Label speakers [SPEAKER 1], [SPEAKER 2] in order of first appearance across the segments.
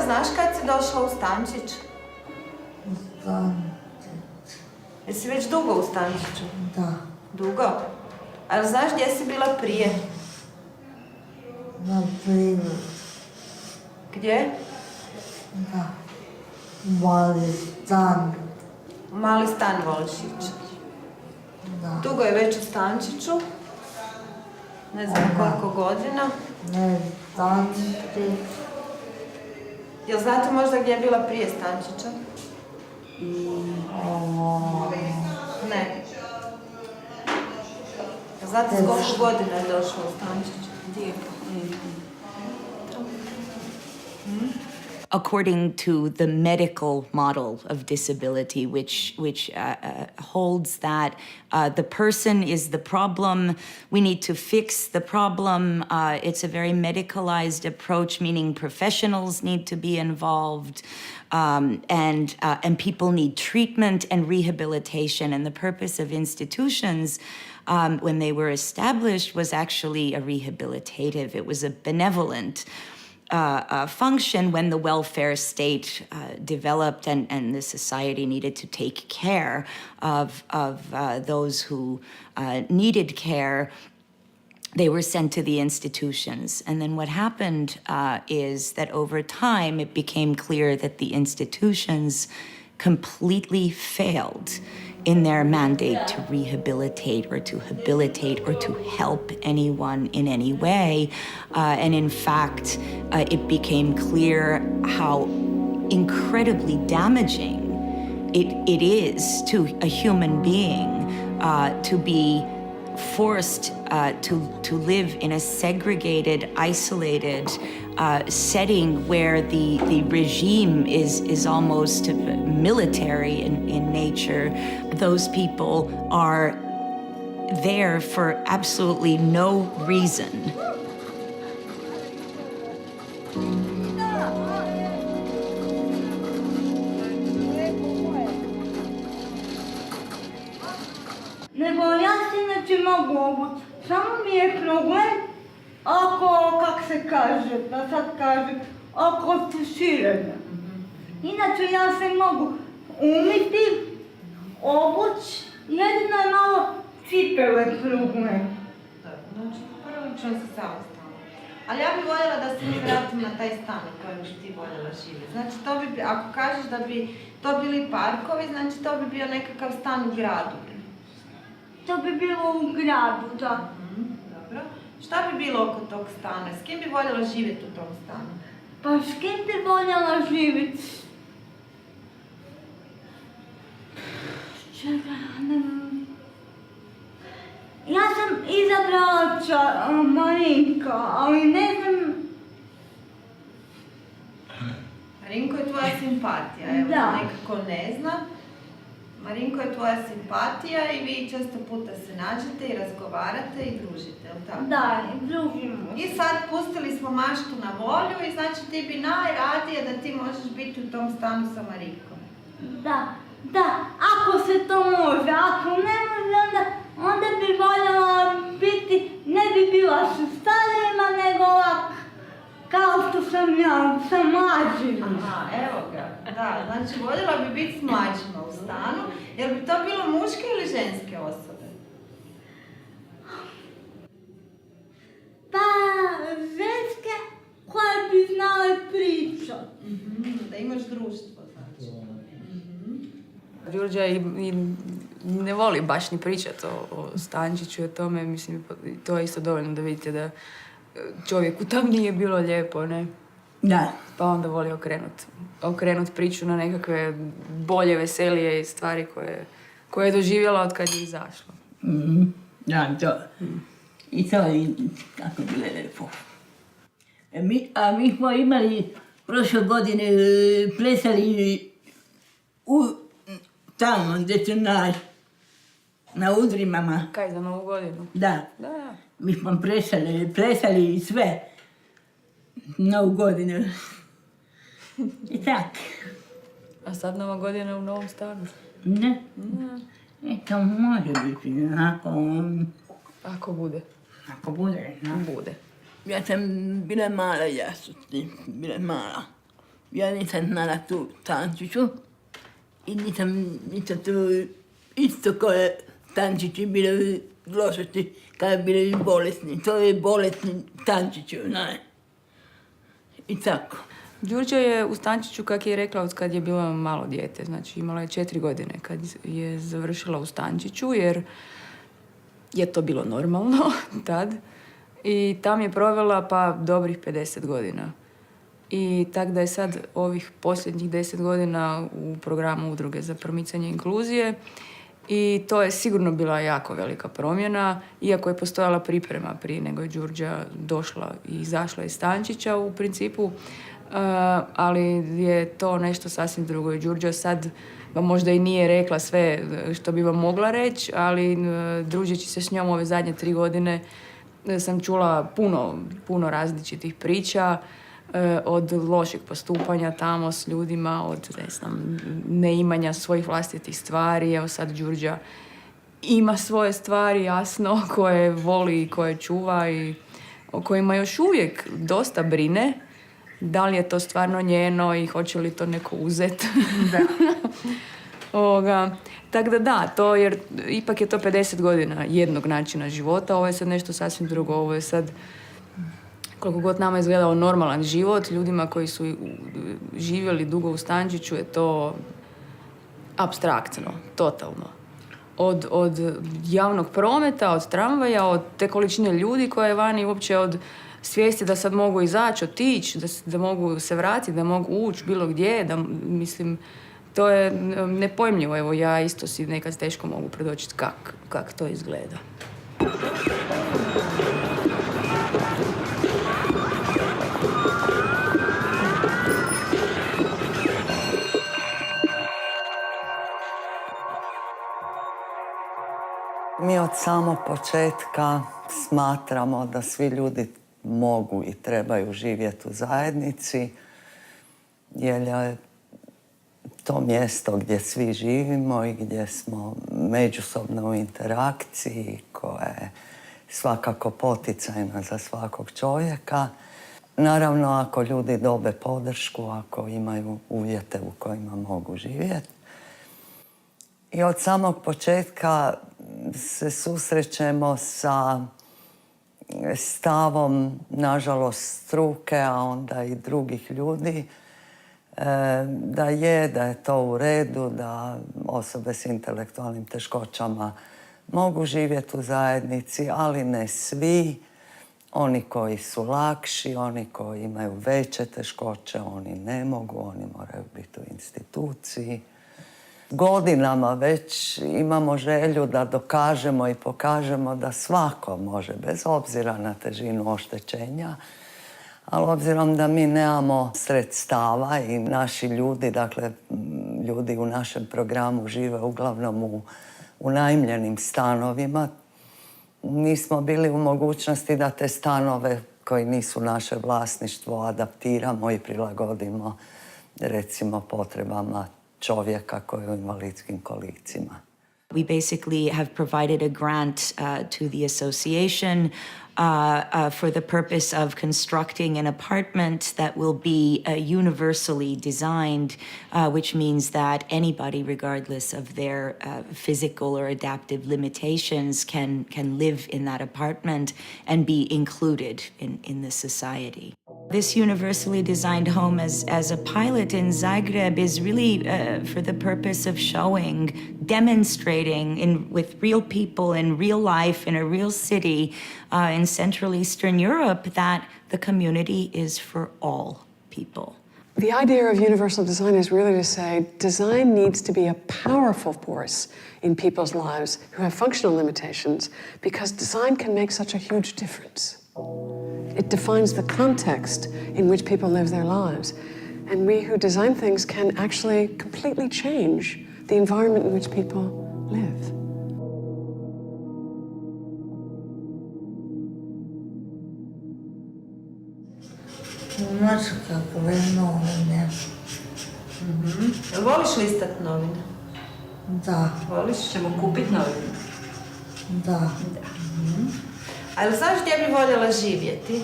[SPEAKER 1] znaš kad si došla u Stančić?
[SPEAKER 2] Stančić.
[SPEAKER 1] Jesi već dugo u Stančiću?
[SPEAKER 2] Da.
[SPEAKER 1] Dugo? Ali znaš gdje si bila prije?
[SPEAKER 2] Na primjer.
[SPEAKER 1] Gdje?
[SPEAKER 2] Da. Mali stan.
[SPEAKER 1] Mali stan Volšić.
[SPEAKER 2] Da.
[SPEAKER 1] Dugo je već u Stančiću. Ne znam koliko godina.
[SPEAKER 2] Ne Stančić.
[SPEAKER 1] Jel znate možda gdje je bila prije Stančića? Ne. Jel znate s koliko godina je došla u Stančić?
[SPEAKER 3] According to the medical model of disability, which holds that the person is the problem, we need to fix the problem. It's a very medicalized approach, meaning professionals need to be involved, and people need treatment and rehabilitation. And the purpose of institutions, when they were established, was actually a rehabilitative. It was a benevolent function when the welfare state developed and the society needed to take care of those who needed care. They were sent to the institutions. And then what happened is that over time it became clear that the institutions completely failed in their mandate to rehabilitate or to habilitate or to help anyone in any way. And in fact, it became clear how incredibly damaging it is to a human being to be forced to live in a segregated, isolated setting where the regime is almost military in nature. Those people are there for absolutely no reason.
[SPEAKER 4] Nego ja se inače mogu obući. Samo mi je problem ako, kak se kaže, da sad kažem, ako su širenja. Inače ja se mogu umiti, obući, jedino je malo cipele problem.
[SPEAKER 1] Znači, prilično si samostalna. Ali ja bih voljela da se mi vratim na taj stan u kojem bi ti voljela živjeti. Znači, to bi, ako kažeš da bi to bili parkovi, znači to bi bio nekakav stan u gradu.
[SPEAKER 4] To bi bilo u gradu, da.
[SPEAKER 1] Dobro. Šta bi bilo oko tog stana? S kim bi voljela živjeti u tom stanu?
[SPEAKER 4] Pa s kim bi voljela živjeti? Čekaj, ja sam izabrala Marinka, ali ne znam...
[SPEAKER 1] Marinko je tvoja simpatija, evo,
[SPEAKER 4] da.
[SPEAKER 1] Nekako ne zna. Marinko je tvoja simpatija i vi često puta se nađete i razgovarate i družite, jel' tako?
[SPEAKER 4] Da, družimo.
[SPEAKER 1] I sad pustili smo maštu na volju i znači ti bi najradije da ti možeš biti u tom stanu sa Marinkom.
[SPEAKER 4] Da, ako se to može, ako ne može, onda bi voljela biti, ne bi bila sa starijima, nego ovak, kao što sam ja, sa mlađima.
[SPEAKER 1] Aha, evo ga, da, znači voljela bi biti s mlađima u stanu, jer bi to bilo muške ili ženske osobe?
[SPEAKER 4] Pa, ženske koje bi znale pričat.
[SPEAKER 1] Da imaš društvo, znači.
[SPEAKER 5] Đurđa i ne voli baš ni pričati o Stančiću i o tome, mislim, to je isto dovoljno da vidite da čovjeku tam nije bilo lijepo, ne?
[SPEAKER 6] Da.
[SPEAKER 5] Pa onda voli okrenut priču na nekakve bolje, veselije stvari koje je doživjela od kad je izašla.
[SPEAKER 6] Da, to. I to je tako bilo lijepo. Mi smo imali prošle godine plesali tamo gdje su na Udrimama.
[SPEAKER 5] Kaj, za Novu godinu?
[SPEAKER 6] Da.
[SPEAKER 5] Da.
[SPEAKER 6] Mi smo plesali i sve. Novu godinu. I tak.
[SPEAKER 5] A sad Nova godina u novom stanu?
[SPEAKER 6] Ne. To može biti,
[SPEAKER 5] Ako bude.
[SPEAKER 6] Ako bude,
[SPEAKER 5] Bude.
[SPEAKER 6] Ja sam bila mala, ja su ti bila mala. ja nisam znala tu Stančiću i nisam tu isto koje Stančići bili lošosti kada bili bolesni. To je bolesni Stančiću, ne. I tako.
[SPEAKER 5] Đurđa je u Stančiću, kak je rekla, od kad je bila malo dijete. Znači, imala je 4 godine kad je završila u Stančiću, jer je to bilo normalno tad. I tam je provela pa dobrih 50 godina. I tako da je sad ovih posljednjih 10 godina u programu Udruge za promicanje inkluzije. I to je sigurno bila jako velika promjena, iako je postojala priprema prije nego je Đurđa došla i izašla iz Stančića u principu. Ali je to nešto sasvim drugo. I Đurđa sad vam možda i nije rekla sve što bi vam mogla reći, ali družeći se s njom ove zadnje 3 godine sam čula puno različitih priča, od lošeg postupanja tamo s ljudima, od neimanja svojih vlastitih stvari. Evo sad Đurđa ima svoje stvari, jasno, koje voli i koje čuva i o kojima još uvijek dosta brine. Da li je to stvarno njeno i hoće li to neko uzeti? Da. Tako da, to jer ipak je to 50 godina jednog načina života, ovo je sad nešto sasvim drugo, ovo je sad koliko god nama izgledao normalan život, ljudima koji su živjeli dugo u Stančiću je to apstraktno, totalno. Od javnog prometa, od tramvaja, od te količine ljudi koje je vani, uopće od svijesti da sad mogu izaći, otići, da mogu se vratiti, da mogu ući bilo gdje, da, mislim, to je nepojmljivo. Evo, ja isto si nekad teško mogu predočiti kak to izgleda.
[SPEAKER 7] Mi od samog početka smatramo da svi ljudi mogu i trebaju živjeti u zajednici, jer je to mjesto gdje svi živimo i gdje smo međusobno u interakciji, koja je svakako poticajna za svakog čovjeka. Naravno, ako ljudi dobe podršku, ako imaju uvjete u kojima mogu živjeti. I od samog početka se susrećemo sa stavom, nažalost, struke, a onda i drugih ljudi, da je to u redu, da osobe s intelektualnim teškoćama mogu živjeti u zajednici, ali ne svi. Oni koji su lakši, oni koji imaju veće teškoće, oni ne mogu, oni moraju biti u instituciji. Godinama već imamo želju da dokažemo i pokažemo da svako može, bez obzira na težinu oštećenja, ali obzirom da mi nemamo sredstava i naši ljudi, dakle, ljudi u našem programu žive uglavnom u unajmljenim stanovima, nismo bili u mogućnosti da te stanove koji nisu naše vlasništvo adaptiramo i prilagodimo, recimo, potrebama čovjeka koji je u invalidskim kolicima.
[SPEAKER 3] We basically have provided a grant to the association for the purpose of constructing an apartment that will be universally designed, which means that anybody, regardless of their physical or adaptive limitations, can live in that apartment and be included in the society. This universally designed home as a pilot in Zagreb is really for the purpose of showing, demonstrating with real people in real life in a real city in Central Eastern Europe that the community is for all people.
[SPEAKER 8] The idea of universal design is really to say design needs to be a powerful force in people's lives who have functional limitations, because design can make such a huge difference. It defines the context in which people live their lives. And we who design things can actually completely change the environment in which people live.
[SPEAKER 2] Znaš kakve novine?
[SPEAKER 1] Voliš listat novine?
[SPEAKER 2] Da,
[SPEAKER 1] Voliš?
[SPEAKER 5] Ćemo kupiti novine.
[SPEAKER 2] da.
[SPEAKER 1] Ali znaš gdje bi voljela živjeti?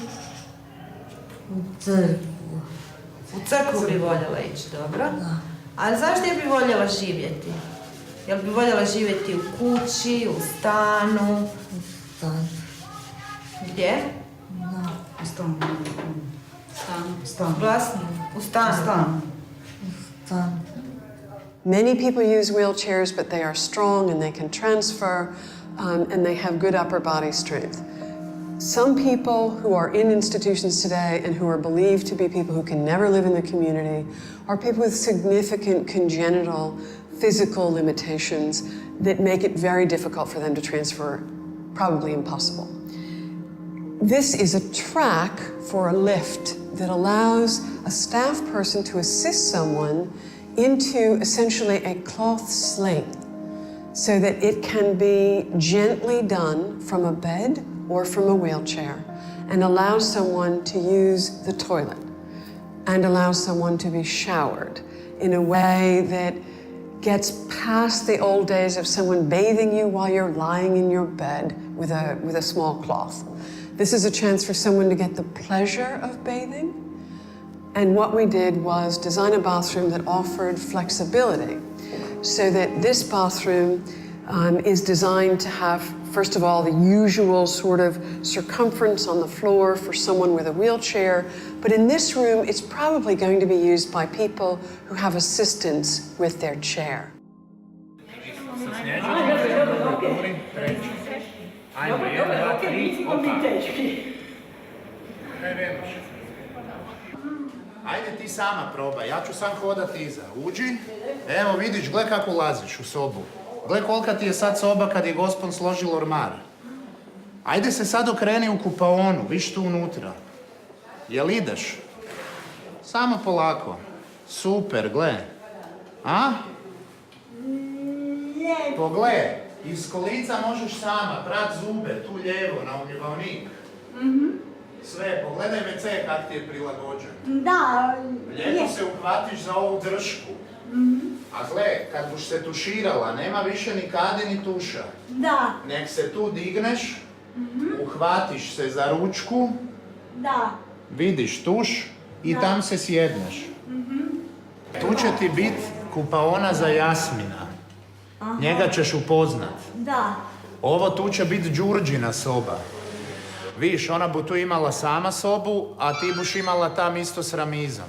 [SPEAKER 2] U crkvu.
[SPEAKER 1] U crkvu bi voljela ići, dobro. A zašto bi voljela živjeti? Jel bi voljela živjeti u kući, u stanu?
[SPEAKER 2] Stan.
[SPEAKER 1] Gdje?
[SPEAKER 2] U stanu.
[SPEAKER 1] Glasno. U stanu.
[SPEAKER 2] Stan.
[SPEAKER 8] Many people use wheelchairs, but they are strong and they can transfer, and they have good upper body strength. Some people who are in institutions today and who are believed to be people who can never live in the community are people with significant congenital physical limitations that make it very difficult for them to transfer, probably impossible. This is a track for a lift that allows a staff person to assist someone into essentially a cloth sling so that it can be gently done from a bed or from a wheelchair and allows someone to use the toilet and allows someone to be showered in a way that gets past the old days of someone bathing you while you're lying in your bed with a small cloth. This is a chance for someone to get the pleasure of bathing. And what we did was design a bathroom that offered flexibility so that this bathroom is designed to have, first of all, the usual sort of circumference on the floor for someone with a wheelchair. But in this room, it's probably going to be used by people who have assistance with their chair.
[SPEAKER 9] Ajde ti sama probaj, ja ću sam hodati iza. Uđi, evo vidiš, gle kako ulaziš u sobu. Gle kolika ti je sad soba kad je gospon složil ormar. Ajde se sad okreni u kupaonu, viš tu unutra. Jel ideš? Samo polako. Super, gle. A? Pogle, iz kolica možeš sama, prat zube, tu lijevo, na umjevalnik. Sve, pogledaj WC kak ti je prilagođen.
[SPEAKER 4] Da.
[SPEAKER 9] Lijepo se uhvatiš za ovu dršku. A gle, kad buš se tuširala, nema više ni kade ni tuša.
[SPEAKER 4] Da.
[SPEAKER 9] Nek se tu digneš, uhvatiš se za ručku,
[SPEAKER 4] Da.
[SPEAKER 9] vidiš tuš i tam se sjedneš. Tu će ti bit kupaona za Jasmina. Njega ćeš upoznat.
[SPEAKER 4] Da.
[SPEAKER 9] Ovo tu će bit Đurđina soba. Viš, ona bu tu imala sama sobu, a ti buš imala tam isto s Ramizom.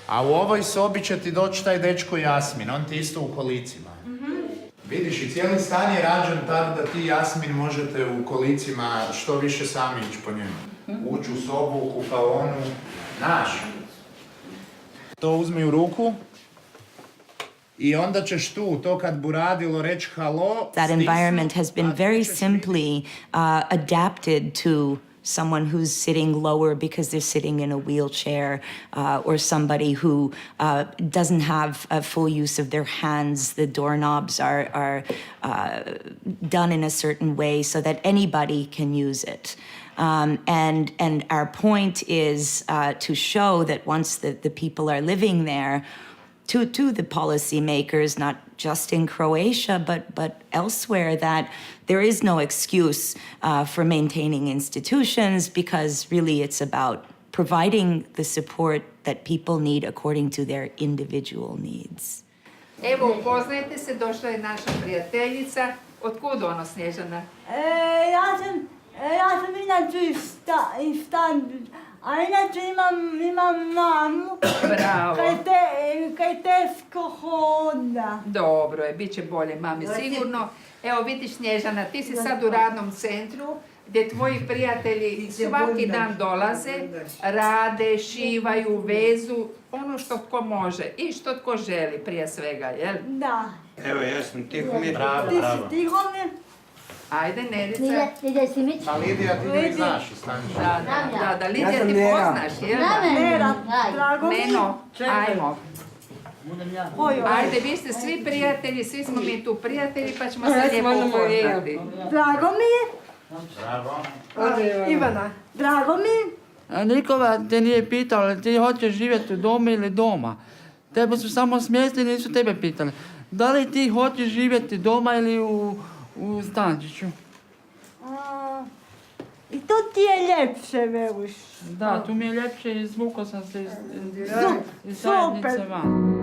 [SPEAKER 9] A u ovoj sobi će ti doći taj dečko Jasmin, on ti isto u kolicima. Vidiš, i cijeli stan je rađen tako da ti i Jasmin možete u kolicima što više sami ići po njemu. Ući u sobu, u kupaonu, naš. To uzmi u ruku i onda ćeš tu, to kad bu radilo reći halo...
[SPEAKER 3] That environment has been very simply adapted to someone who's sitting lower because they're sitting in a wheelchair, or somebody who doesn't have a full use of their hands. The doorknobs are done in a certain way so that anybody can use it. And our point is to show that once the people are living there, to the policymakers, not just in Croatia, but elsewhere, that there is no excuse for maintaining institutions, because really it's about providing the support that people need according to their individual needs.
[SPEAKER 10] Evo, upoznajte se, došla je naša prijateljica. Otkud ono, Snježana?
[SPEAKER 4] Ja sam inače iz stan, a inače imam mamu.
[SPEAKER 10] Bravo.
[SPEAKER 4] Kaj teško hoda.
[SPEAKER 10] Dobro je, bit će bolje mami sigurno. Evo vidiš Snježana, ti si sad u radnom centru gdje tvoji prijatelji svaki dan dolaze, rade, šivaju, vezu, ono što tko može i što tko želi prije svega, jel?
[SPEAKER 4] Da.
[SPEAKER 11] Evo, ja sam Tihomir.
[SPEAKER 9] Bravo,
[SPEAKER 4] Ti
[SPEAKER 9] bravo.
[SPEAKER 4] si Tihomir?
[SPEAKER 10] Ajde, Nedica.
[SPEAKER 9] Pa Lidija, ti ne znaš iz Stančića.
[SPEAKER 10] Da, Lidija ti poznaš, jel?
[SPEAKER 4] Nera, drago mi.
[SPEAKER 10] Meno, ajmo.
[SPEAKER 4] Oj.
[SPEAKER 10] Ajde, vi ste svi prijatelji, svi smo mi tu prijatelji, pa ćemo se lijepo upoznati.
[SPEAKER 4] Drago mi je.
[SPEAKER 9] Bravo.
[SPEAKER 4] Ivana. Drago mi je.
[SPEAKER 12] Nikoga te nije pitala, ti hoćeš živjeti u domu ili doma. Tebe su samo smjestili, nisu tebe pitali. Da li ti hoćeš živjeti doma ili u Stančiću?
[SPEAKER 4] I to ti je ljepše, veliš.
[SPEAKER 12] Da, tu mi je ljepše i izvukao sam se iz
[SPEAKER 4] Super.
[SPEAKER 12] zajednice van.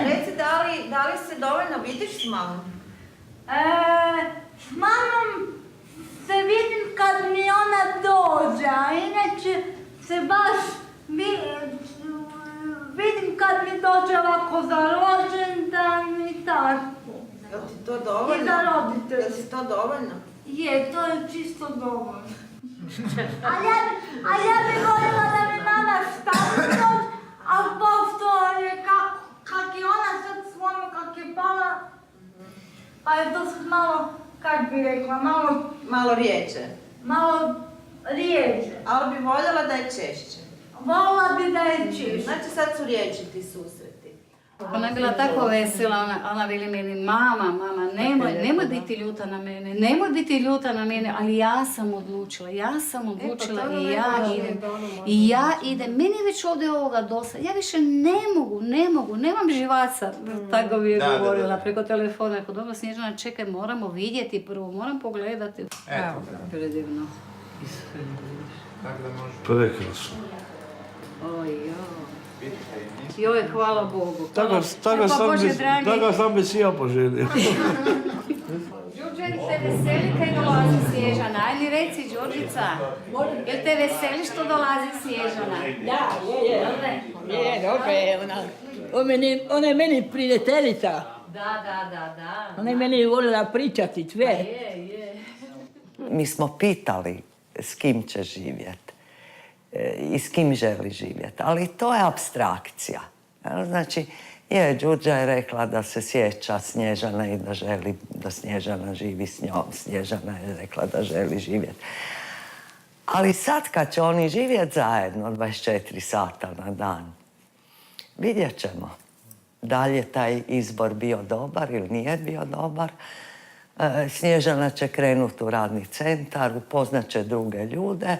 [SPEAKER 1] Reci, da li se dovoljno vidiš s mamom?
[SPEAKER 4] S mamom se vidim kad mi ona dođe, a inače se baš vidim kad mi dođe ovako za rođendan i tako.
[SPEAKER 1] Jel ti to dovoljno?
[SPEAKER 4] I za roditelje.
[SPEAKER 1] Jel ti to dovoljno?
[SPEAKER 4] Je, to je čisto dovoljno. Ali ja bih voljela da mi mama stavi dođe, ali pošto je kak je ona sad svojno, kak je pala, pa je to sad malo, kak bi rekla,
[SPEAKER 1] Malo rijeđe.
[SPEAKER 4] malo rijeđe.
[SPEAKER 1] Ali bi voljela da je češće.
[SPEAKER 4] Volila bi da je češće.
[SPEAKER 1] Znači sad su riječi ti susreti.
[SPEAKER 13] Ona je bila tako vesela, ona veli meni, mama, nemoj biti ljuta na mene, ali ja sam odlučila i ja idem, meni je već ovdje ovoga dosta, ja više nemam živaca, tako bi je govorila preko telefona, rekao, dobro Snježana, čekaj, moramo vidjeti prvo, moram pogledati.
[SPEAKER 9] Eto.
[SPEAKER 13] Predivno.
[SPEAKER 9] Tako da može.
[SPEAKER 14] Prekrasno.
[SPEAKER 13] Joj, hvala Bogu.
[SPEAKER 14] Tako sam bi si ja poželio.
[SPEAKER 13] Đurđe, te veseli kaj dolazi Snježana? Ajde reci, Đurđica, jel te veseli što dolazi Snježana?
[SPEAKER 6] Da, je, dobro je, ona je meni prijateljica.
[SPEAKER 13] Da.
[SPEAKER 6] Ona je meni volila pričati sve.
[SPEAKER 13] Je.
[SPEAKER 7] Mi smo pitali s kim će živjeti i s kim želi živjeti, ali to je apstrakcija. Znači, Đurđa je rekla da se sjeća Snježana i da želi da Snježana živi s njom. Snježana je rekla da želi živjeti. Ali sad kad će oni živjeti zajedno 24 sata na dan, vidjet ćemo da li je taj izbor bio dobar ili nije bio dobar. Snježana će krenuti u radni centar, upoznat će druge ljude.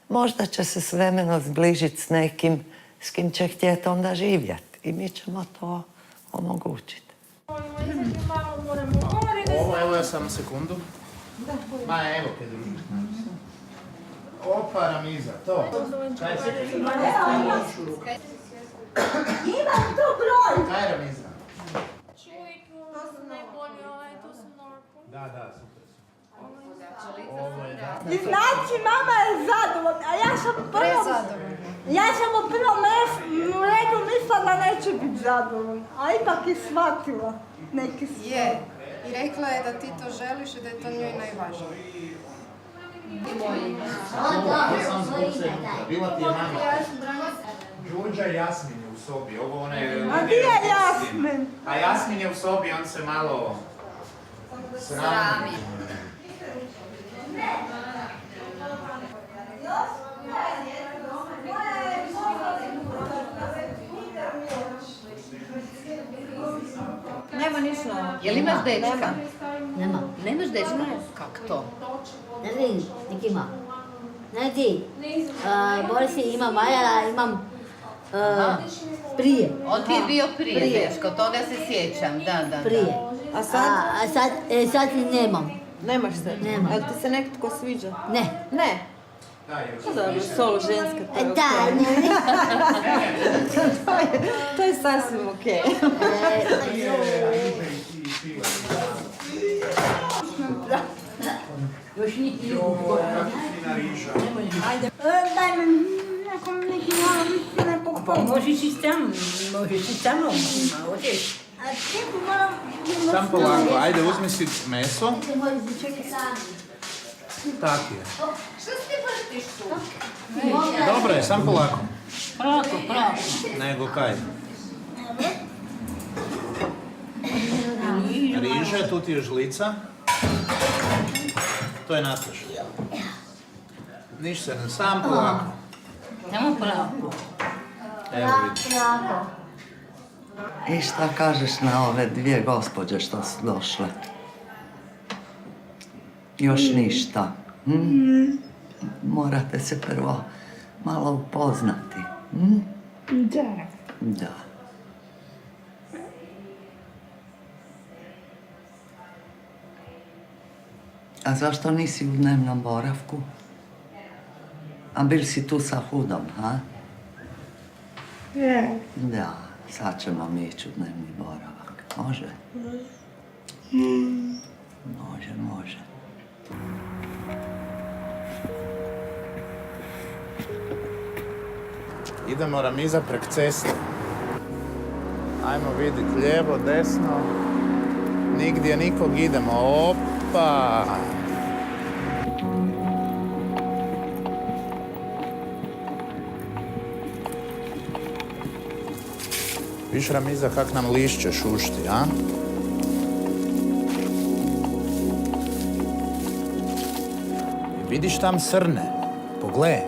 [SPEAKER 7] Možda će se s vremenom zbližiti s nekim s kim će htjeti onda živjeti. I mi ćemo to omogućiti.
[SPEAKER 9] Evo ja samo sekundu. Ma evo kaj drugi. Opa, Ramiza, to. Kaj se?
[SPEAKER 4] Imam tu broj!
[SPEAKER 9] Kaj Ramiza?
[SPEAKER 1] To su najbolji, to su norko.
[SPEAKER 9] Da, super.
[SPEAKER 4] I znači, mama je zadovoljna, a ja sam u prvom redu mislila da neće biti zadovoljna, a ipak je shvatila neki stvari.
[SPEAKER 15] Je, i rekla je da ti to želiš i da je to njoj najvažnije.
[SPEAKER 9] Bila ti je mama. Đurđa i Jasmin je u sobi, ovo ona je...
[SPEAKER 4] A gdje je Jasmin?
[SPEAKER 9] A Jasmin je u sobi, on se malo... srami.
[SPEAKER 1] Nema ništa.
[SPEAKER 13] Jel imaš dečka?
[SPEAKER 2] Nema.
[SPEAKER 13] Nemaš dečka? Kak to?
[SPEAKER 2] Ne vidim, nek ima. Ne ti. Boris ima Majara, imam prije.
[SPEAKER 13] On ti je bio prije dečko, toga se sjećam, da.
[SPEAKER 2] Prije.
[SPEAKER 1] A sad?
[SPEAKER 2] Sad nemam.
[SPEAKER 1] Nemaš se?
[SPEAKER 2] Nema.
[SPEAKER 1] Jel ti se netko sviđa?
[SPEAKER 2] Ne.
[SPEAKER 1] Ne? Dobro, solo ženska, to je
[SPEAKER 2] Da,
[SPEAKER 1] to je sasvim okej.
[SPEAKER 2] Još niti
[SPEAKER 4] Daj mi neki malo misli nekog
[SPEAKER 2] možeš i sam, hoćeš.
[SPEAKER 4] A ti moram...
[SPEAKER 9] Sam polako, ajde uzmi si meso. Tak je.
[SPEAKER 10] Što ti vrtiš tu?
[SPEAKER 9] Dobro je, sam polako.
[SPEAKER 2] Polako.
[SPEAKER 9] Nego kaj? Riže, tu ti je žlica. To je Nataša. Niš se ne, sam polako.
[SPEAKER 2] Samo polako.
[SPEAKER 9] Evo vidiš.
[SPEAKER 7] I šta kažeš na ove dvije gospođe što su došle? Još ništa. Morate se prvo malo upoznati. Da. A zašto nisi u dnevnom boravku? A bil si tu sa Hudom, ha? Da, sad ćemo mi ići u dnevni boravak. Može? Može.
[SPEAKER 9] Idemo Ramiza prek ceste. Ajmo vidit lijevo, desno. Nigdje nikog, idemo. Opa! Viš Ramiza kak nam lišće šušti, a? I vidiš tam srne. Pogle.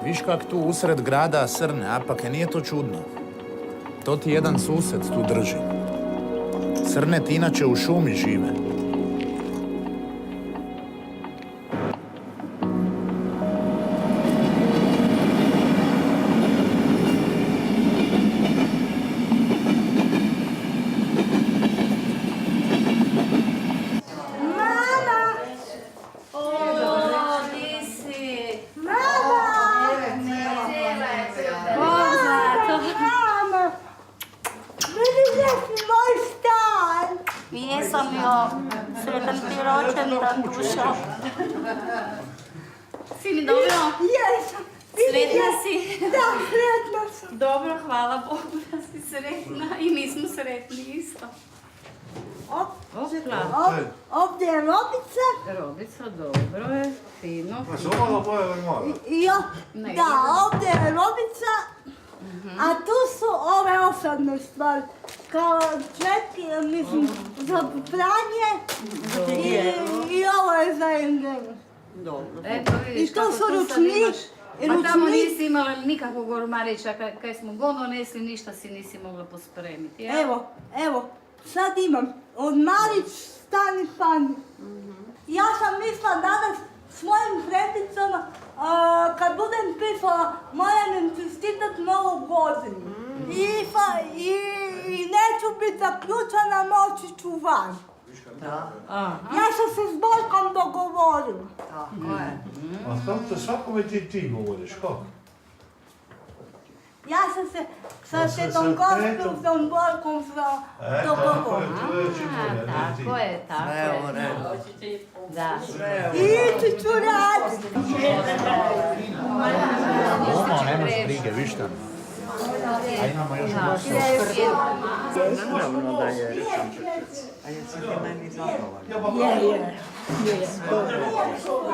[SPEAKER 9] Viš kak tu usred grada srne, a pa nije to čudno. To ti jedan sused tu drži. Srne ti inače u šumi žive.
[SPEAKER 4] Jesam jo, sretan ti rođendan, duša.
[SPEAKER 13] Si mi dobro?
[SPEAKER 4] Jesam.
[SPEAKER 13] Sretna si?
[SPEAKER 4] Da, sretna sam.
[SPEAKER 13] Dobro, hvala Bogu da si sretna i mi smo sretni isto.
[SPEAKER 4] Ovdje je Robica.
[SPEAKER 13] Robica, dobro je, fino.
[SPEAKER 4] Da, ovdje je Robica. A tu su ove osadne stvari. Kao četki, mislim, za pranje. I ovo je za englezu.
[SPEAKER 13] Dobro. Eto vidiš
[SPEAKER 4] I to
[SPEAKER 13] kako
[SPEAKER 4] su
[SPEAKER 13] tu sad
[SPEAKER 4] ručnik.
[SPEAKER 13] imaš. Ma tamo nisi imala nikakvog ormarića, kaj smo god donesli, ništa si nisi mogla pospremiti. Ja?
[SPEAKER 4] Evo, sad imam ormarić, stani pani. Ja sam mislila danas s mojim frendicama, kad budem pisala, moram im čestitat Novu godinu. I neću biti zaključana, moći ću van. Ja sam se s Boljkom dogovorila.
[SPEAKER 14] Tako je. A kako svakome ti govoriš, kako?
[SPEAKER 4] Ja sam se sa tetom Gospelom Boljkom dogovorila.
[SPEAKER 13] Tako je. Da.
[SPEAKER 4] Ići ću raditi.
[SPEAKER 9] Oma, nemaš brige, viš tam. A imamo još gostu.
[SPEAKER 7] Naravno da je. A jesi ti meni zadovoljna?
[SPEAKER 4] Je.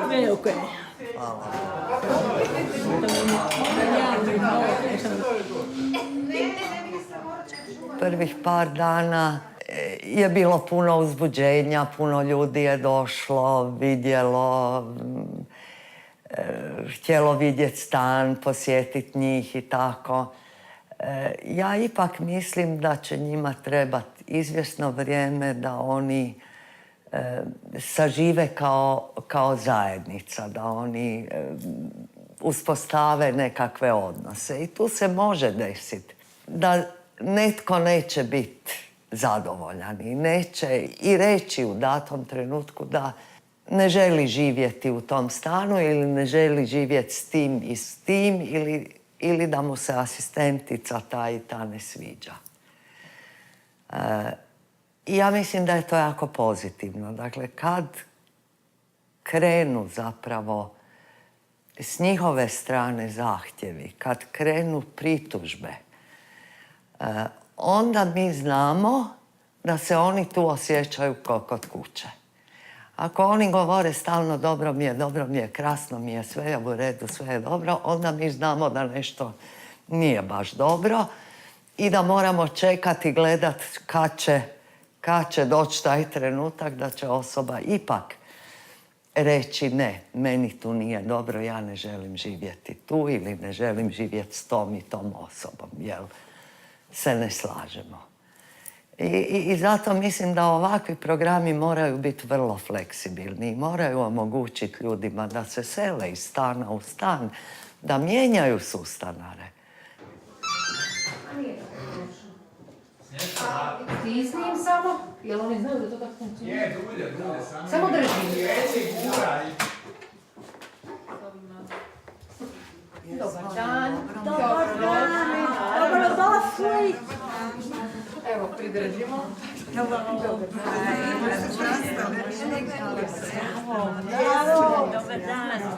[SPEAKER 4] Sve okej.
[SPEAKER 7] Hvala. Prvih par dana je bilo puno uzbuđenja, puno ljudi je došlo, vidjelo, htjelo vidjeti stan, posjetiti njih i tako. Ja ipak mislim da će njima trebati izvjesno vrijeme da oni sažive kao zajednica, da oni uspostave nekakve odnose. I tu se može desiti da netko neće biti zadovoljan i neće i reći u datom trenutku da ne želi živjeti u tom stanu ili ne želi živjeti s tim i s tim ili da mu se asistentica ta i ta ne sviđa. I ja mislim da je to jako pozitivno. Dakle, kad krenu zapravo s njihove strane zahtjevi, kad krenu pritužbe, onda mi znamo da se oni tu osjećaju kao kod kuće. Ako oni govore stalno dobro mi je, krasno mi je, sve je u redu, sve je dobro, onda mi znamo da nešto nije baš dobro i da moramo čekati i gledati kad će doći taj trenutak da će osoba ipak reći ne, meni tu nije dobro, ja ne želim živjeti tu ili ne želim živjeti s tom i tom osobom, jer se ne slažemo. I zato mislim da ovakvi programi moraju biti vrlo fleksibilni i moraju omogućiti ljudima da se sele iz stana u stan, da mijenjaju sustanare.
[SPEAKER 10] Ti s njim samo? Jel oni znaju da to tako funkcionira? Je, dulje, samo drži. Dobar dan. Dobar dan. Dobrodošli. Evo, pridržimo. Dobar dan. Dobar dan.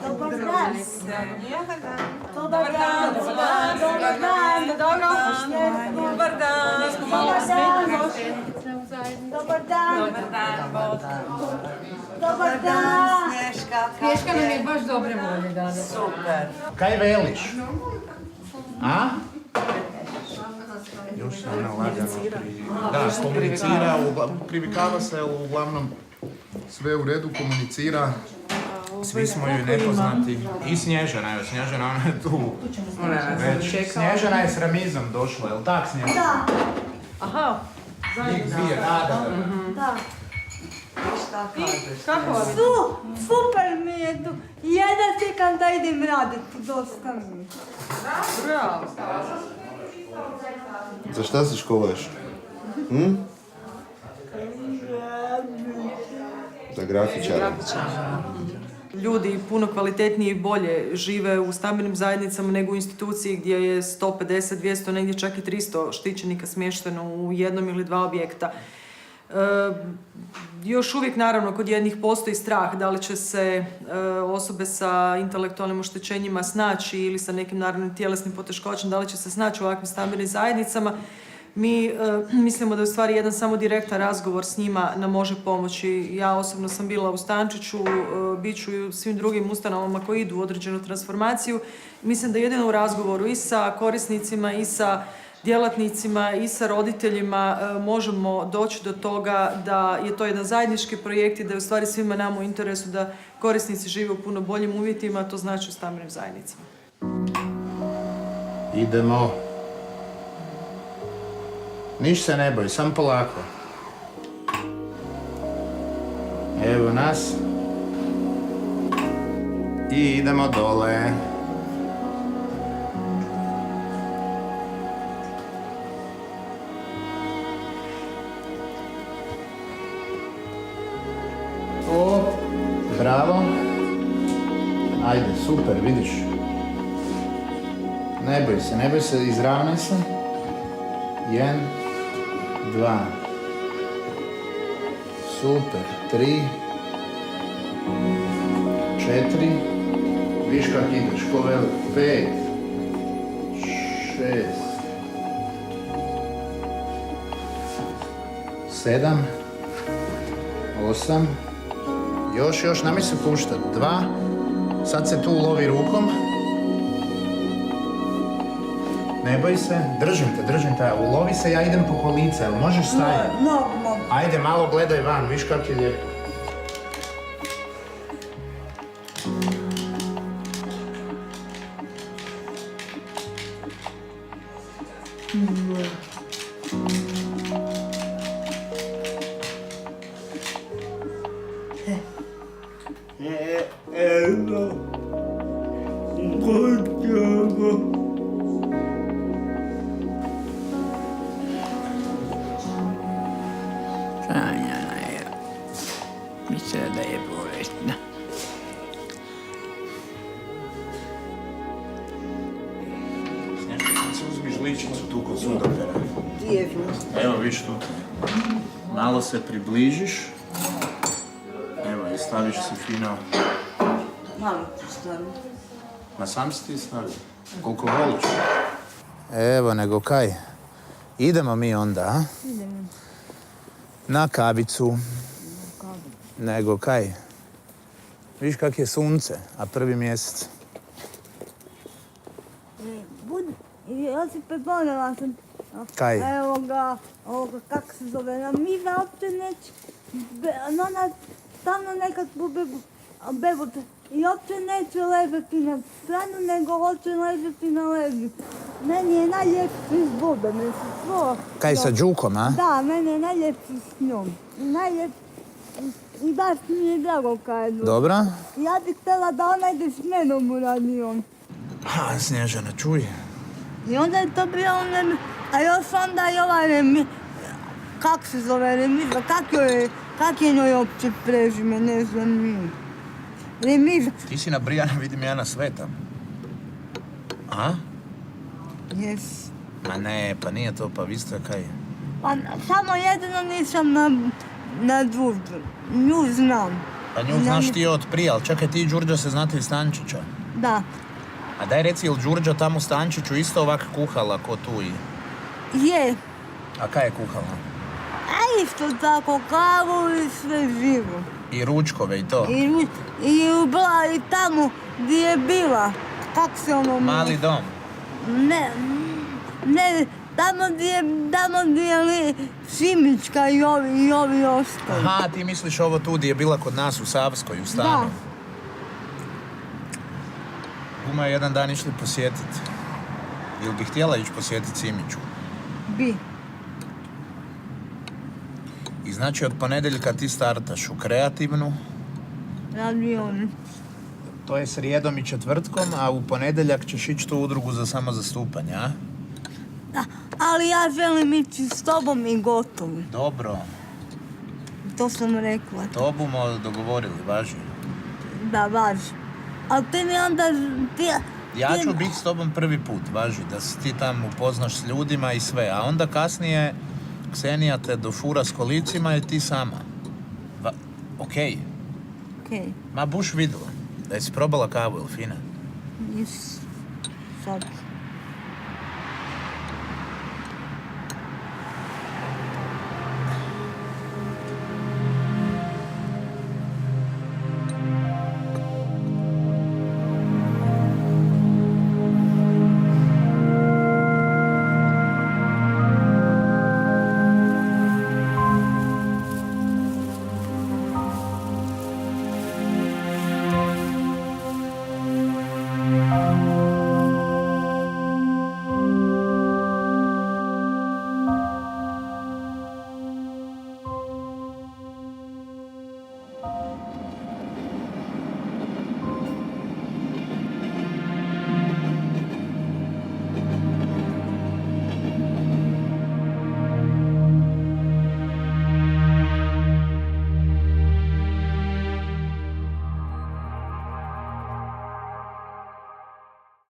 [SPEAKER 10] Dobar dan. Dobar dan. Dobar dan. Dobar dan. Snješka nam je baš dobre volje dana.
[SPEAKER 9] Super. Kaj veliš? A? Još se ona lagano komunicira, privikava se, uglavnom sve u redu, komunicira. Svi smo joj nepoznati. I Snježana, evo Snježana, ona je tu. Već. Snježana je s Ramizom došla, je li tak Snježana?
[SPEAKER 4] Da. Aha.
[SPEAKER 9] Njih dvije rada.
[SPEAKER 4] Da.
[SPEAKER 1] Šta kažeš?
[SPEAKER 4] Kako vam? Super mi je tu. Jedan čekam da idem raditi, dosta mi. Bravo.
[SPEAKER 16] Za šta se školuješ? Za grafičara.
[SPEAKER 5] Ljudi puno kvalitetnije i bolje žive u stambenim zajednicama nego u instituciji gdje je 150, 200, negdje čak i 300 štićenika smješteno u jednom ili dva objekta. Još uvijek, naravno, kod jednih postoji strah da li će se osobe sa intelektualnim oštećenjima snaći ili sa nekim, naravno, tjelesnim poteškoćama, da li će se snaći u ovakvim stambenim zajednicama. Mi mislimo da je u stvari jedan samo direktan razgovor s njima nam može pomoći. Ja osobno sam bila u Stančiću, bit ću i u svim drugim ustanovama koji idu u određenu transformaciju. Mislim da jedino u razgovoru i sa korisnicima i sa djelatnicima i sa roditeljima možemo doći do toga da je to jedan zajednički projekt i da je u stvari svima nama u interesu da korisnici žive u puno boljim uvjetima, a to znači u stambenim zajednicama.
[SPEAKER 9] Idemo. Niš se ne boj, sam polako. Evo nas. I idemo dole. O, bravo. Ajde, super, vidiš. Ne boj se, izravnaj se. 1, 2. Super, 3. 4. Viš kak ideš, ko velik. 5. 6. 7. 8. Još, nemoj se puštat. 2. Sad se tu ulovi rukom. Ne boj se, držim te, ulovi se, ja idem po kolice, jel možeš stajati?
[SPEAKER 4] Mogu.
[SPEAKER 9] Ajde, malo gledaj van, viš kak je lijepo.
[SPEAKER 6] Sanjana je mislila da je bolesna.
[SPEAKER 9] sudopere. Evo viš tu. Malo se približiš. Evo i staviš si fino.
[SPEAKER 4] Malo ću staviti.
[SPEAKER 9] Ma sam si ti stavio. Koliko voliš. Evo, nego kaj. Idemo mi onda, a?
[SPEAKER 4] Idemo.
[SPEAKER 9] Na kavicu. Nego kaj. Viš kak je sunce, a 1. mjesec.
[SPEAKER 4] Josipe, ponela sam.
[SPEAKER 9] Kaj?
[SPEAKER 4] Evo ga, kako se zove, Ramiza uopće neće, ona stalno nekad bebu i uopće neće ležati na stranu, nego hoće ležati na leđu. Meni je najljepši s Bobom, svo.
[SPEAKER 9] Kaj sa Đukom, a?
[SPEAKER 4] Da, meni je najljepši s njom. I baš mi je drago kad je.
[SPEAKER 9] Dobro.
[SPEAKER 4] Ja bih htjela da ona ide s menom u radion.
[SPEAKER 9] Ha, Snježana, čuj.
[SPEAKER 4] I onda je to bio a još onda i ova kak se zove Remiza, kak je njoj opće prežime, ne znam mi. Remiza.
[SPEAKER 9] Ti si nabrijana, vidim ja na svetam. A?
[SPEAKER 4] Jes.
[SPEAKER 9] Ma ne, pa nije to, pa vi ste kaj.
[SPEAKER 4] Pa samo jedino nisam na Đurđu. Nju znam.
[SPEAKER 9] Pa nju znaš ti od prije, ali čekaj, ti i Đurđa se znate iz Stančića.
[SPEAKER 4] Da.
[SPEAKER 9] A daj reci, jel Đurđa tamo u Stančiću isto ovak kuhala ko tu i...
[SPEAKER 4] Je.
[SPEAKER 9] A kaj je kuhala?
[SPEAKER 4] A isto tako, kavu i sve živo.
[SPEAKER 9] I ručkove i to?
[SPEAKER 4] I bila i tamo gdje je bila. Kak se ono...
[SPEAKER 9] Mali dom?
[SPEAKER 4] Ne, tamo gdje je Šimićka i ovi ostali.
[SPEAKER 9] Aha, ti misliš ovo tu gdje je bila kod nas u Savskoj, u stanu?
[SPEAKER 4] Da.
[SPEAKER 9] Uma je jedan dan išli posjetiti. Ili bi htjela ići posjetiti Simiću?
[SPEAKER 4] Bi.
[SPEAKER 9] I znači od ponedjeljka ti startaš u kreativnu?
[SPEAKER 4] Radion.
[SPEAKER 9] To je srijedom i četvrtkom, a u ponedjeljak ćeš ići tu udrugu za samozastupanje, a?
[SPEAKER 4] Da, ali ja želim ići s tobom i gotovo.
[SPEAKER 9] Dobro.
[SPEAKER 4] To sam rekla.
[SPEAKER 9] To bomo dogovorili, važi.
[SPEAKER 4] Da, važi. Ali ti mi onda...
[SPEAKER 9] Ja ću biti s tobom prvi put, važi, da se ti tamo upoznaš s ljudima i sve, a onda kasnije Ksenija te dofura s kolicima i ti sama. Okej.
[SPEAKER 4] Okej.
[SPEAKER 9] Ma buš vidjela. Da jesi probala kavu, jel fina?
[SPEAKER 4] Nis. Sad.